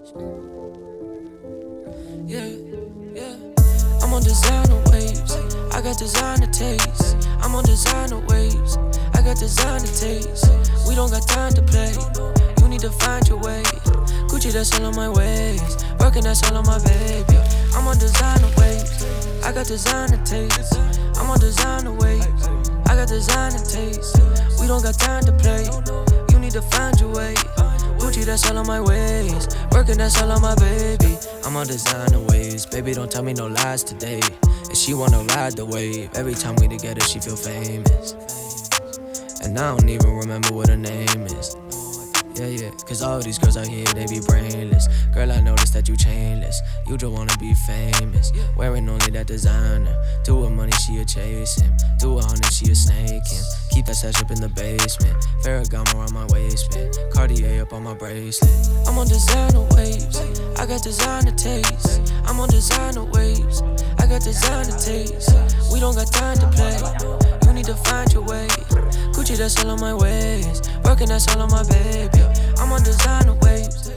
Yeah, yeah. I'm on designer waves. I got designer taste. I'm on designer waves. I got designer taste. We don't got time to play. You need to find your way. Gucci, that's all on my ways. Working, that's all on my baby. I'm on designer waves. I got designer taste. I'm on designer waves. I got designer taste. We don't got time to play. You need to find your way. Gucci, that's all on my ways. Working, that's all on my baby. I'm on designer waves. Baby, don't tell me no lies today. And she wanna ride the wave. Every time we together, she feel famous. And I don't even remember what her name is. Yeah, cause all these girls out here, they be brainless. Girl, I noticed that you chainless. You just wanna be famous. Wearing only that designer. Do her money, she a chasing. Do her honey, she a snaking. Keep that stash up in the basement. Ferragamo on my waistband. Cartier up on my bracelet. I'm on designer waves. I got designer taste. I'm on designer waves. I got designer taste. We don't got time to play. You need to find your way. Gucci, that's all on my ways. Working, that's all on my baby. I'm on designer waves.